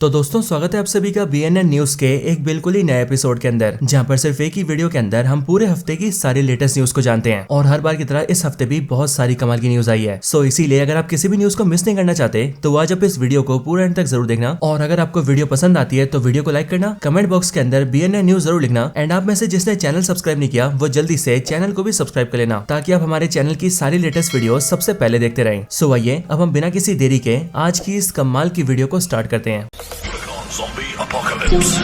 तो दोस्तों स्वागत है आप सभी का BNN न्यूज के एक बिल्कुल ही नए एपिसोड के अंदर, जहां पर सिर्फ एक ही वीडियो के अंदर हम पूरे हफ्ते की सारी लेटेस्ट न्यूज को जानते हैं। और हर बार की तरह इस हफ्ते भी बहुत सारी कमाल की न्यूज आई है। सो इसीलिए अगर आप किसी भी न्यूज को मिस नहीं करना चाहते तो आज आप इस वीडियो को पूरे एंड तक जरूर देखना। और अगर आपको वीडियो पसंद आती है तो वीडियो को लाइक करना, कमेंट बॉक्स के अंदर BNN न्यूज जरूर लिखना। एंड आप में से जिसने चैनल सब्सक्राइब नहीं किया वो जल्दी से चैनल को भी सब्सक्राइब कर लेना, ताकि आप हमारे चैनल की सारी लेटेस्ट वीडियो सबसे पहले देखते रहें। सो आइए अब हम बिना किसी देरी के आज की इस कमाल की वीडियो को स्टार्ट करते हैं। Zombie apocalypse.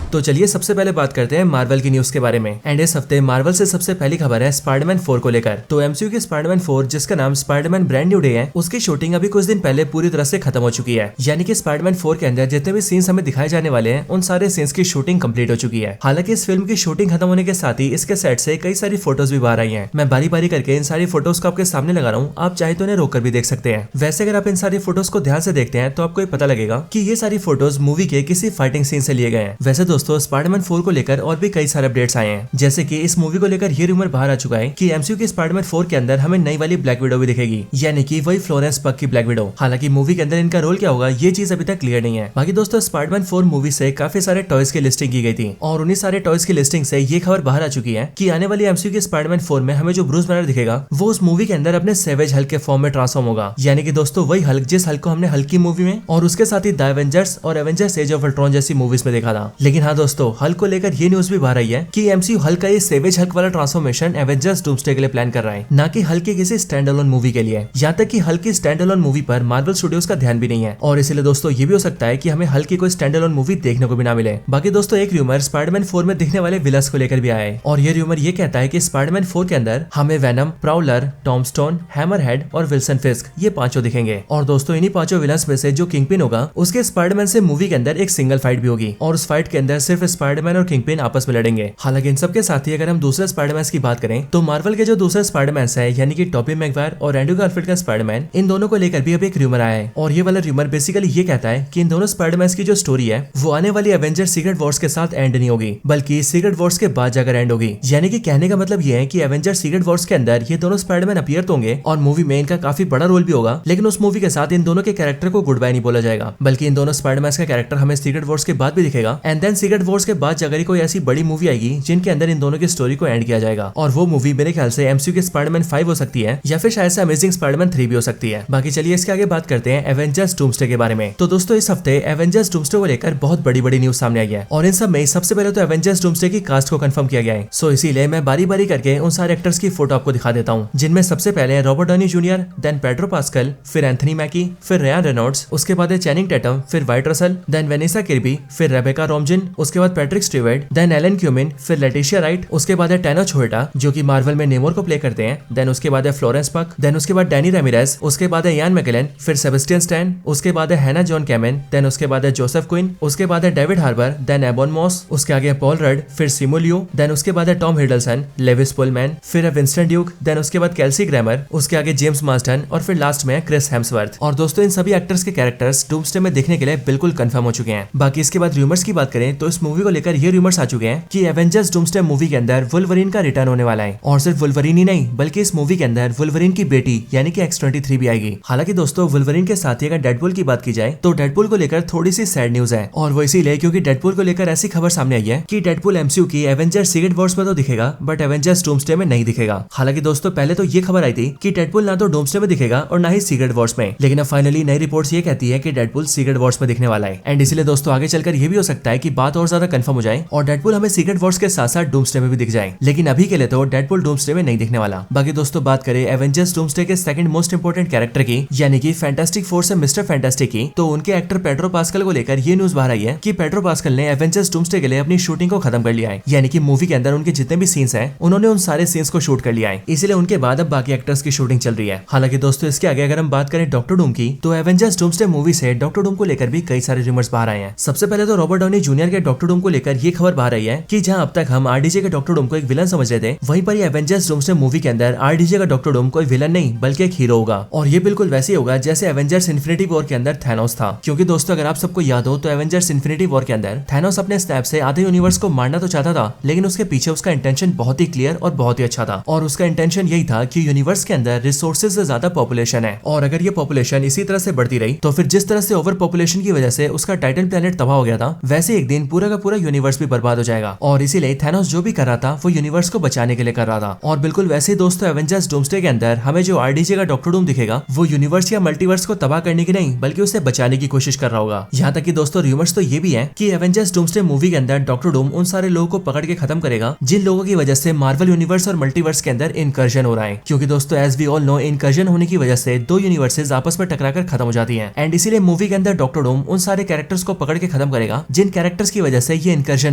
तो चलिए सबसे पहले बात करते हैं मार्वल की न्यूज के बारे में। एंड इस हफ्ते मार्वल से सबसे पहली खबर है स्पाइडरमैन 4 को लेकर। तो MCU की स्पाइडरमैन 4 जिसका नाम स्पाइडरमैन ब्रांड न्यू डे है, उसकी शूटिंग अभी कुछ दिन पहले पूरी तरह से खत्म हो चुकी है। यानी कि स्पाइडरमैन 4 के अंदर जितने भी सीन्स हमें दिखाए जाने वाले हैं उन सारे सीन्स की शूटिंग कंप्लीट हो चुकी है। हालांकि इस फिल्म की शूटिंग खत्म होने के साथ ही इसके सेट से कई सारी फोटोज भी बाहर आई है। मैं बारी बारी करके इन सारी फोटोज को आपके सामने लगा रहा हूँ, आप चाहे तो इन्हें रोककर भी देख सकते हैं। वैसे अगर आप इन सारी फोटोज को ध्यान से देखते हैं तो आपको पता लगेगा कि ये सारी फोटोज मूवी के किसी फाइटिंग सीन से लिए गए हैं। वैसे दोस्तों स्पाइडरमैन 4 को लेकर और भी कई सारे अपडेट्स आए हैं, जैसे कि इस मूवी को लेकर ये रूमर बाहर आ चुका है कि MCU की स्पाइडरमैन 4 के अंदर हमें नई वाली ब्लैक विडो भी दिखेगी, यानी कि वही फ्लोरेंस पग की ब्लैक विडो। हालांकि मूवी के अंदर इनका रोल क्या होगा ये चीज अभी तक क्लियर नहीं है। बाकी दोस्तों स्पाइडरमैन 4 मूवी से काफी सारे टॉयज की लिस्टिंग की गई थी और उन्हीं सारे टॉयज की लिस्टिंग से ये खबर बाहर आ चुकी है कि आने वाली MCU की स्पाइडरमैन 4 में हमें जो ब्रूस बैनर दिखेगा वो उस मूवी के अंदर अपने सेवेज हल्क के फॉर्म में ट्रांसफॉर्म होगा। यानी कि दोस्तों वही हल्क जिस हल्क को हमने हल्क की मूवी में और उसके साथ ही द एवेंजर्स और एवेंजर्स एज ऑफ अल्ट्रॉन जैसी मूवीज में देखा था। लेकिन हाँ दोस्तों हल्क को लेकर ये न्यूज भी बाहर आई है कि MCU हल्क का ये सेवेज हल्क वाला ट्रांसफॉर्मेशन एवेंजर्स डूम्सडे के लिए प्लान कर रहा है, ना कि हल्क की किसी स्टैंड अलोन मूवी के लिए। यहाँ तक कि हल्क की स्टैंड अलोन मूवी पर मार्वल स्टूडियोज का ध्यान भी नहीं है और इसलिए दोस्तों ये भी हो सकता है कि हमें हल्क की कोई स्टैंड अलोन मूवी देखने को भी ना मिले। बाकी दोस्तों एक रूमर स्पाइडरमैन 4 में दिखने वाले विलन्स को लेकर भी आया है और ये रूमर ये कहता है कि स्पाइडरमैन 4 के अंदर हमें वेनम, प्राउलर, टॉमस्टोन, हैमरहेड और विल्सन फिस्क ये पांचों दिखेंगे। और दोस्तों इन्हीं पांचों विलन्स में से जो किंगपिन होगा उसके स्पाइडरमैन से मूवी के अंदर एक सिंगल फाइट भी होगी और उस फाइट के अंदर सिर्फ स्पाइडरमैन और किंगपिन आपस में लड़ेंगे। हालांकि इन सबके साथ ही अगर हम दूसरे स्पाइडरमैन की बात करें तो मार्वल के जो दूसरे स्पाइडरमैन है यानी कि टॉबी मैगवायर और एंड्रू गारफील्ड का स्पाइडरमैन, इन दोनों को लेकर भी अभी एक रूमर आया है। और ये वाला रूमर बेसिकली ये कहता है कि इन दोनों स्पाइडरमैन की जो स्टोरी है वो आने वाली एवेंजर सीक्रेट वॉर्स के साथ एंड नहीं होगी, बल्कि सीक्रेट वॉर्स के बाद जाकर एंड होगी। यानी कि कहने का मतलब ये है कि एवेंजर सीक्रेट वॉर्स के अंदर ये दोनों स्पाइडरमैन अपीयर तो होंगे और मूवी में इनका काफी बड़ा रोल भी होगा, लेकिन उस मूवी के साथ इन दोनों के कैरेक्टर को गुड बाय नहीं बोला जाएगा, बल्कि इन दोनों स्पाइडरमैन का कैरेक्टर हमें सीक्रेट वॉर्स के बाद भी दिखेगा। एंड देन सीक्रेट वॉर्स के बाद जाकर कोई ऐसी बड़ी मूवी आएगी जिनके अंदर इन दोनों की स्टोरी को एंड किया जाएगा और वो मूवी मेरे ख्याल से MCU के स्पाइडरमैन 5 हो सकती है या फिर शायद से अमेजिंग स्पाइडरमैन 3 भी हो सकती है। बाकी चलिए इसके आगे बात करते हैं एवेंजर्स डूम्सडे के बारे में। तो दोस्तों इस हफ्ते एवेंजर्स डूम्सडे को लेकर बहुत बड़ी बड़ी न्यूज सामने आई है और इन सब में सबसे पहले तो एवेंजर्स डूम्सडे की कास्ट को कंफर्म किया गया है। सो इसीलिए मैं बारी बारी करके उन सारे एक्टर्स की फोटो आपको दिखा देता हूँ, जिनमें सबसे पहले Robert Downey Junior, then Pedro Pascal, फिर एंथनी मैकी, फिर रेयान रेनॉल्ड्स, उसके बाद चैनिंग टैटम, फिर Wyatt Russell, then Vanessa Kirby, फिर रेबेका रोमजिन, उसके बाद Patrick Stewart, then Alan Cumming, फिर लेटिशिया राइट, उसके बाद है टैनो छोटा जो कि मार्वल में नेमोर को प्ले करते हैं, देन उसके बाद है फ्लोरेंस पग, देन उसके बाद डैनी रेमिरेज, उसके बाद है यान मैकेलन, फिर सेबेस्टियन स्टैन, उसके बाद है हैना जॉन कैमेन, देन उसके बाद है जोसेफ क्विन, उसके बाद है डेविड हार्बर, देन एबॉन मॉस, उसके आगे पॉल रड, फिर सिमो लियो, देन उसके बाद है टॉम हिडलसन, लेविस पुलमैन, फिर है विंस्टन ड्यूक, देन उसके बाद केल्सी ग्रैमर, उसके आगे जेम्स मार्स्टन और फिर लास्ट में है क्रिस हेम्सवर्थ। और दोस्तों इन सभी एक्टर्स के कैरेक्टर्स डूम्सडे में देखने के लिए बिल्कुल कंफर्म हो चुके हैं। बाकी इसके बाद रूमर्स की बात करें तो इस मूवी को लेकर ये रूमर्स आ चुके हैं कि एवेंजर्स डूम्सडे मूवी के अंदर वुल्वरीन का रिटर्न होने वाला है और सिर्फ वुल्वरीन ही नहीं बल्कि इस मूवी के अंदर वुल्वरीन की बेटी यानी कि X-23 भी आएगी। हालांकि दोस्तों वुल्वरीन के साथ ही अगर डेडपूल की बात की जाए तो डेडपूल को लेकर थोड़ी सी सैड न्यूज है और वो इसीलिए क्योंकि डेडपूल को लेकर ऐसी खबर सामने आई है कि डेडपूल MCU की एवेंजर्स सीक्रेट वॉर्स में तो दिखेगा बट एवेंजर्स डूम्सडे में नहीं दिखेगा। हालांकि दोस्तों पहले तो ये खबर आई थी कि डेडपूल ना तो डूम्सडे में दिखेगा और ना ही सीक्रेट वॉर्स में, लेकिन अब फाइनली नई रिपोर्ट्स ये कहती है कि डेडपूल सीक्रेट वॉर्स में दिखने वाला है। एंड इसलिए दोस्तों आगे चलकर ये भी हो सकता है कि बात और ज्यादा कंफर्म हो जाए और डेडपूल हमें सीक्रेट वॉर्स के साथ साथ डूम्सडे में भी दिख जाए, लेकिन अभी के लिए तो डेडपूल डूम्सडे में नहीं दिखने वाला। बाकी दोस्तों बात करें एवेंजर्स डूम्सडे के सेकंड मोस्ट इंपोर्टेंट कैरेक्टर की यानी कि फैंटास्टिक फोर से मिस्टर फैंटास्टिक की, तो उनके एक्टर पेड्रो पास्कल को लेकर ये न्यूज बाहर आई है कि पेड्रो पास्कल ने एवेंजर्स डूम्सडे के लिए अपनी शूटिंग को खत्म कर लिया है। यानी कि मूवी के अंदर उनके जितने भी सीन्स हैं उन्होंने उन सारे सीन्स को शूट कर लिया है, इसलिए उनके बाद अब बाकी एक्टर्स की शूटिंग चल रही है। हालांकि दोस्तों इसके आगे अगर हम बात करें डॉक्टर डूम की तो एवेंजर्स डूम्सडे मूवी से डॉक्टर डूम को लेकर भी कई सारे रूमर्स बाहर आए हैं। सबसे पहले तो रॉबर्ट डॉनी जूनियर के डॉक्टर डूम को लेकर ये खबर बाहर आई है कि जहां अब तक हम आरडीजे के डॉक्टर डूम को एक विलन समझ रहे थे, वहीं पर ये एवेंजर्स डूम्सडे मूवी के अंदर आरडीजे का डॉक्टर डूम कोई विलन नहीं बल्कि एक हीरो होगा। और ये बिल्कुल वैसे ही होगा जैसे एवेंजर्स इन्फिनिटी वॉर के अंदर थैनोस था। क्योंकि दोस्तों अगर आप सबको याद हो तो एवेंजर्स इन्फिनिटी वॉर के अंदर थैनोस अपने स्नैप से आधे यूनिवर्स को मारना तो चाहता था, लेकिन उसके पीछे उसका इंटेंशन बहुत ही क्लियर और बहुत ही अच्छा था। और उसका इंटेंशन यही था कि यूनिवर्स के अंदर रिसोर्सेज से ज्यादा पॉपुलेशन है, और अगर ये पॉपुलेशन इसी तरह से बढ़ती रही तो फिर जिस तरह से ओवर पॉपुलेशन की वजह से उसका टाइटन प्लेनेट तबाह हो गया था, वैसे एक दिन पूरा का पूरा यूनिवर्स भी बर्बाद हो जाएगा। और इसीलिए थैनोस जो भी कर रहा था वो यूनिवर्स को बचाने के लिए कर रहा था। और बिल्कुल वैसे ही दोस्तों एवेंजर्स डूम्सडे के अंदर हमें जो आरडीजे का डॉक्टर डूम दिखेगा वो यूनिवर्स या मल्टीवर्स को तबाह करने की नहीं बल्कि उसे बचाने की कोशिश कर रहा होगा। यहाँ तक कि दोस्तों रूमर्स तो ये भी है कि एवेंजर्स डूम्सडे मूवी के अंदर डॉक्टर डूम उन सारे लोगों को पकड़ के खत्म करेगा जिन लोगों की वजह से मार्वल यूनिवर्स और मल्टीवर्स के अंदर इनकर्जन हो रहा है। क्योंकि दोस्तों एज वी ऑल नो इनकर्जन होने की वजह से दो यूनिवर्सेस आपस में टकराकर खत्म हो जाती हैं, एंड इसीलिए मूवी के अंदर डॉक्टर डूम उन सारे कैरेक्टर्स को पकड़ के खत्म करेगा जिन कैरेक्टर्स की वजह से ये इनकर्जन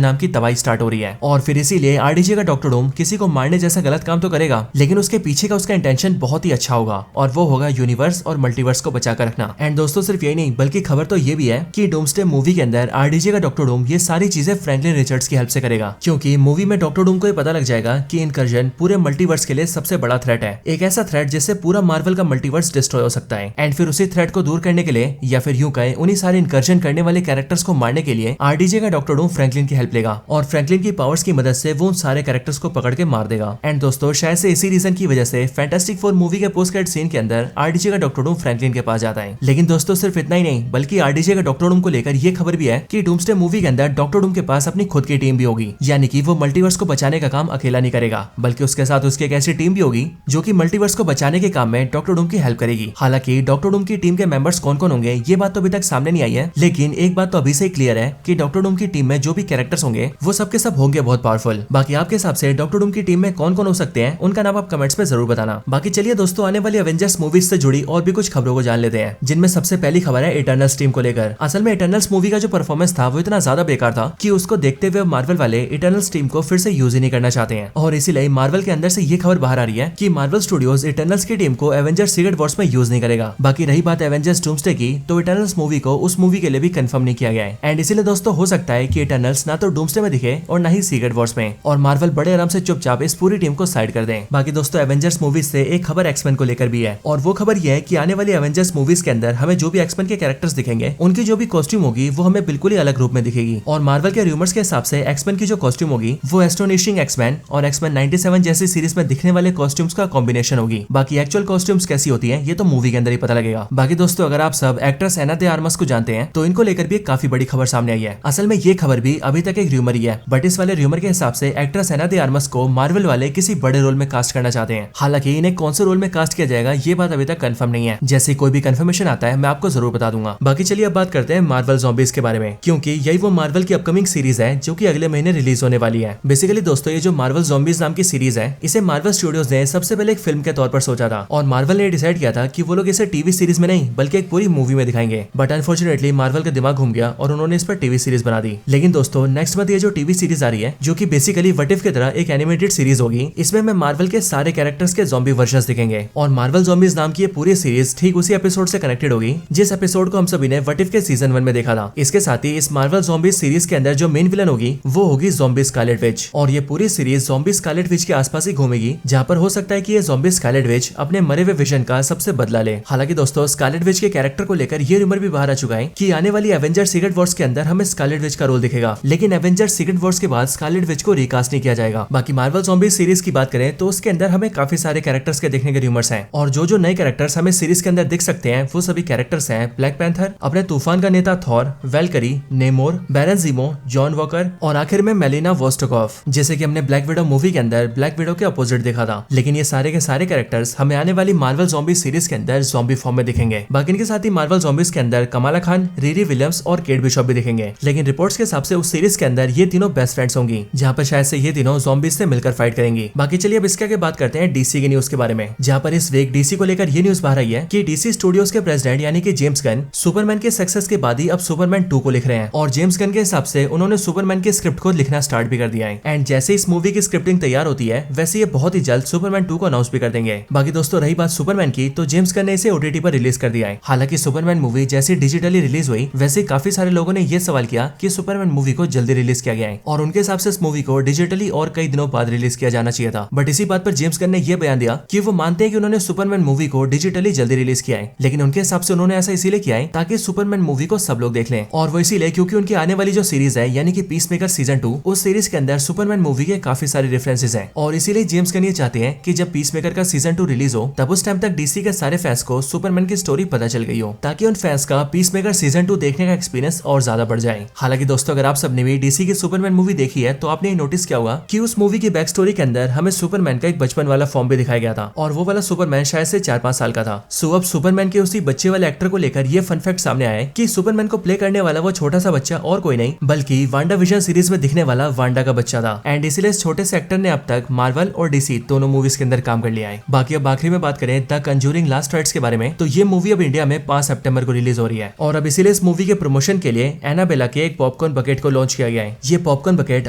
नाम की तबाही स्टार्ट हो रही है। और फिर इसीलिए आरडीजे का डॉक्टर डूम किसी को मारने जैसा गलत काम तो करेगा, लेकिन उसके पीछे का उसका इंटेंशन बहुत ही अच्छा होगा, और वो होगा यूनिवर्स और मल्टीवर्स को बचा कर रखना। एंड दोस्तों सिर्फ यही नहीं बल्कि खबर तो ये भी है कि डूम्सडे मूवी के अंदर आरडीजे का डॉक्टर डूम ये सारी चीजें फ्रैंकलिन रिचर्ड्स की हेल्प से करेगा। क्योंकि मूवी में डॉक्टर डूम को ये पता लग जाएगा कि इनकर्जन पूरे मल्टीवर्स के लिए सबसे बड़ा थ्रेट है, एक ऐसा थ्रेट जिससे पूरा मार्वल का मल्टीवर्स डिस्ट्रॉय हो सकता है। एंड फिर उसी थ्रेट को दूर करने के लिए या फिर यूं कहें उन्हीं सारे इनकर्जन करने वाले कैरेक्टर्स को मारने के लिए आरडीजे का डॉक्टर डूम फ्रैंकलिन की हेल्प लेगा, और फ्रैंकलिन की पावर्स की मदद से वो उन सारे कैरेक्टर्स को पकड़ के मार देगा। एंड दोस्तों शायद से इसी रीजन की वजह से फैंटास्टिक फोर मूवी के पोस्ट क्रेडिट सीन के अंदर आरडीजे का डॉक्टर डूम फ्रैंकलिन के पास जाता है। लेकिन दोस्तों सिर्फ इतना ही नहीं बल्कि आरडीजे का डॉक्टर डूम को लेकर ये खबर भी है कि डूम्सडे मूवी के अंदर डॉक्टर डूम के पास अपनी खुद की टीम भी होगी, यानी कि वो मल्टीवर्स को बचाने का काम अकेला नहीं करेगा बल्कि उसके साथ उसकी एक ऐसी टीम भी होगी जो कि मल्टीवर्स को बचाने के काम में डॉक्टर डूम की हेल्प करेगी। हालांकि डॉक्टर डूम की टीम के मेंबर्स कौन कौन होंगे ये बात तो अभी तक सामने नहीं आई है, लेकिन एक बात तो अभी से ही क्लियर है कि डॉक्टर डूम की टीम में जो भी कैरेक्टर्स होंगे वो सबके सब होंगे बहुत पावरफुल। बाकी आपके हिसाब से डॉक्टर डूम की टीम में कौन कौन हो सकते हैं उनका नाम आप कमेंट्स में जरूर बताना। बाकी चलिए दोस्तों आने वाली एवेंजर्स मूवीज से जुड़ी और भी कुछ खबरों को जान लेते हैं, जिनमें सबसे पहली खबर है इटर्नल्स टीम को लेकर। असल में इटर्नल्स मूवी का जो परफॉर्मेंस था वो इतना ज्यादा बेकार था कि उसको देखते हुए मार्वल वाले इटर्नल्स टीम को फिर से यूज ही नहीं करना चाहते हैं, और इसीलिए मार्वल के अंदर से ये खबर बाहर आ रही है कि मार्वल स्टूडियोज इटर्नल्स की टीम को एवेंजर्स सीक्रेट वॉर्स में यूज नहीं करेगा। बाकी रही बात एवेंजर्स डूम्सडे की, तो इटर्नल्स मूवी को उस मूवी के लिए भी कंफर्म नहीं किया गया है, एंड इसीलिए दोस्तों हो सकता है कि इटर्नल्स ना तो डूम्सडे में दिखे और ना ही सीक्रेट वॉर्स में, और मार्वल बड़े आराम से चुपचाप इस पूरी टीम को साइड कर दें। बाकी दोस्तों एवेंजर्स मूवीज से एक खबर एक्समैन को लेकर भी है, और वो खबर ये है कि आने वाली एवेंजर्स मूवीज के अंदर हमें जो भी एक्समैन के कैरेक्टर्स दिखेंगे उनकी जो भी कॉस्ट्यूम होगी वो हमें बिल्कुल ही अलग रूप में दिखेगी। और मार्वल के रूमर्स के हिसाब से एक्समैन की जो कॉस्ट्यूम होगी वो एस्टोनिशिंग एक्समैन और एक्समैन 97 जैसी सीरीज में दिखने वाले कॉस्ट्यूम्स का कॉम्बिनेशन होगी। बाकी एक्चुअल कॉस्ट्यूम्स कैसी होती है ये तो मूवी के अंदर ही पता लगेगा। बाकी दोस्तों अगर आप सब एक्ट्रेस एना दे आर्मस को जानते हैं तो इनको लेकर भी एक काफी बड़ी खबर सामने आई है। असल में ये खबर भी अभी तक एक र्यूमर ही है, बट इस वाले र्यूमर के हिसाब से एक्ट्रेस एना दे आर्मस को मार्वल वाले किसी बड़े रोल में कास्ट करना चाहते हैं। हालांकि इन्हें कौन से रोल में कास्ट किया जाएगा ये बात अभी तक कंफर्म नहीं है, जैसे कोई भी कंफर्मेशन आता है मैं आपको जरूर बता दूंगा। बाकी चलिए अब बात करते हैं मार्वल ज़ॉम्बीज के बारे में, क्योंकि यही वो मार्वल की अपकमिंग सीरीज है जो कि अगले महीने रिलीज होने वाली है। बेसिकली दोस्तों ये जो मार्वल ज़ॉम्बीज नाम की सीरीज है इसे मार्वल स्टूडियोज ने सबसे पहले एक फिल्म के तौर पर सोचा था, और मार्वल ने डिसाइड किया था कि वो लोग इसे टीवी सीरीज में नहीं बल्कि एक पूरी मूवी में दिखाएंगे। बट अनफॉर्चुनेटली मार्वल का दिमाग घूम गया और उन्होंने इस पर टीवी सीरीज बना दी। लेकिन दोस्तों नेक्स्ट मंथ ये जो टीवी सीरीज आ रही है जो कि बेसिकली व्हाट इफ की तरह एक एनिमेटेड सीरीज होगी, इसमें हमें मार्वल के सारे कैरेक्टर्स के ज़ॉम्बी वर्जन्स दिखेंगे, और मार्वल ज़ॉम्बीज नाम की ये पूरी सीरीज ठीक उसी एपिसोड से कनेक्टेड होगी जिस एपिसोड को हम सभी ने व्हाट इफ के सीजन 1 में देखा था। इसके साथ ही इस मार्वल ज़ॉम्बीज सीरीज के अंदर जो मेन विलन होगी वो होगी ज़ॉम्बी स्कारलेट विच, और ये पूरी सीरीज ज़ॉम्बी स्कारलेट विच के आसपास ही घूमेगी, जहाँ पर हो सकता है कि ये ज़ॉम्बी स्कारलेट विच अपने मरे हुए विजन का सबसे बदला ले। हालांकि दोस्तों स्कारलेट विच के कैरेक्टर को लेकर ये रूमर भी बाहर आ चुका है कि आने वाली एवेंजर्स सीक्रेट वॉर्स के अंदर हमें स्कारलेट विच का रोल दिखेगा, लेकिन एवेंजर्स सीक्रेट वॉर्स के बाद स्कारलेट विच को रिकास्ट नहीं किया जाएगा। बाकी मार्वल ज़ॉम्बीज सीरीज की बात करें तो उसके अंदर हमें काफी सारे कैरेक्टर्स के देखने के रूमर्स हैं, और जो नए कैरेक्टर्स हमें सीरीज के अंदर दिख सकते हैं वो सभी कैरेक्टर्स हैं ब्लैक पैंथर, अपने तूफान का नेता थॉर, वेलकरी, नेमोर, बैरन ज़ीमो, जॉन वॉकर और आखिर में मेलिना वोस्टोकॉफ, जैसे कि हमने ब्लैक विडो मूवी के अंदर ब्लैक विडो के अपोजिट देखा था। लेकिन ये सारे के सारे कैरेक्टर्स हमें आने वाली मार्वल ज़ॉम्बीज सीरीज के अंदर ज़ॉम्बी फॉर्म में दिखेंगे। बाकी इनके साथ ही मार्वल ज़ॉम्बीज के अंदर कमाला खान, रिरी विलियम्स और केट बिशॉप भी दिखेंगे। लेकिन रिपोर्ट्स के हिसाब से उस सीरीज के अंदर ये तीनों बेस्ट फ्रेंड्स होंगी, जहाँ पर शायद से ये तीनों ज़ॉम्बीज से मिलकर फाइट करेंगी। बाकी चलिए अब इसके आगे बात करते हैं डीसी की न्यूज के बारे में, जहाँ पर इस वीक डीसी को लेकर ये न्यूज बाहर आई है कि डीसी स्टूडियोज के प्रेसिडेंट यानी कि जेम्स गन सुपरमैन के सक्सेस के बाद ही अब सुपरमैन 2 को लिख रहे हैं, और जेम्स गन के हिसाब से उन्होंने सुपरमैन की स्क्रिप्ट को लिखना स्टार्ट भी कर दिया है। एंड जैसे इस मूवी की स्क्रिप्टिंग तैयार होती है वैसे ये बहुत ही जल्द सुपरमैन 2 को अनाउंस भी कर देंगे। बाकी दोस्तों रही बात सुपरमैन की, तो जेम्स गन ने इसे ओटीटी पर रिलीज कर दिया है। हालांकि सुपरमैन मूवी जैसे डिजिटली रिलीज हुई वैसे काफी सारे लोगों ने ये सवाल किया कि सुपरमैन मूवी को जल्दी रिलीज किया गया है और उनके हिसाब से इस मूवी को डिजिटली और कई दिनों बाद रिलीज किया जाना चाहिए था। बट इसी बात पर जेम्स गन ने यह बयान दिया कि वो मानते हैं कि उन्होंने सुपरमैन मूवी को डिजिटली जल्दी रिलीज किया है, लेकिन उनके हिसाब से उन्होंने ऐसा इसीलिए किया है ताकि सुपरमैन मूवी को सब लोग देख लें। और वो इसीलिए क्योंकि उनकी आने वाली जो सीरीज है यानी कि पीसमेकर सीजन 2, उस सीरीज के अंदर सुपरमैन मूवी के काफी सारे रेफरेंसेस हैं और इसीलिए जेम्स गन ये चाहते हैं कि जब पीसमेकर का सीजन 2 रिलीज हो तब उस टाइम तक डीसी के सारे फैंस को सुपरमैन की स्टोरी पता चल गई हो, ताकि उन फैंस का पीसमेकर सीजन 2 देखने का एक्सपीरियंस और ज्यादा बढ़ जाए। हालांकि दोस्तों, अगर आप सबने भी डीसी की सुपरमैन मूवी देखी है तो आपने नोटिस किया होगा कि उस मूवी की बैक स्टोरी के अंदर हमें सुपरमैन का एक बचपन वाला फॉर्म भी दिखाया गया था और वो वाला सुपरमैन शायद से 4-5 साल का था। सो अब सुपरमैन के उसी बच्चे वाले एक्टर को लेकर ये फन फैक्ट सामने आया है कि सुपरमैन को प्ले करने वाला वो छोटा सा बच्चा और कोई नहीं बल्कि वांडा विजन सीरीज में दिखने वाला वांडा का बच्चा था। एंड इसीलिए इस छोटे से एक्टर ने अब तक मार्वल और डीसी दोनों मूवीज के अंदर काम कर लिया है। बाकी अब आखिरी में बात करें द कंजूरिंग लास्ट राइट्स के बारे में, तो ये मूवी अब इंडिया में 5 सितंबर को रिलीज हो रही है और अब इसीलिए इस मूवी के प्रमोशन के लिए एनाबेला के एक पॉपकॉर्न बकेट को लॉन्च किया गया है। ये पॉपकॉर्न बकेट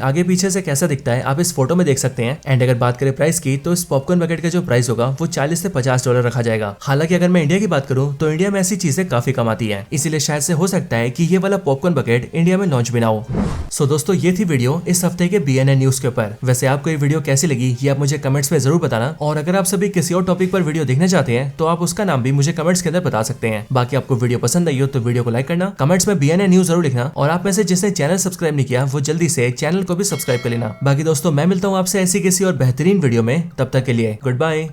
आगे पीछे से कैसा दिखता है आप इस फोटो में देख सकते हैं। एंड अगर बात करें प्राइस की तो इस पॉपकॉर्न बकेट का जो प्राइस होगा वो $40 से $50 रखा जाएगा। हालांकि अगर मैं इंडिया की बात करूं तो इंडिया में ऐसी चीजें काफी कम आती है, इसीलिए शायद से हो सकता है कि ये वाला पॉपकॉर्न बकेट इंडिया में लॉन्च भी ना हो। सो दोस्तों, ये थी वीडियो इस हफ्ते के BNN न्यूज के ऊपर। वैसे आपको ये वीडियो कैसी लगी ये आप मुझे कमेंट्स में जरूर बताना और अगर आप सभी किसी और टॉपिक पर वीडियो देखना चाहते हैं तो आप उसका नाम भी मुझे कमेंट्स के अंदर बता सकते हैं। बाकी आपको वीडियो पसंद आई हो तो वीडियो को लाइक करना, कमेंट्स में BNN न्यूज जरूर लिखना और आप में से जिसने चैनल सब्सक्राइब नहीं किया वो जल्दी से चैनल को भी सब्सक्राइब कर लेना। बाकी दोस्तों, मैं मिलता हूँ आपसे ऐसी किसी और बेहतरीन वीडियो में, तब तक के लिए गुड बाय।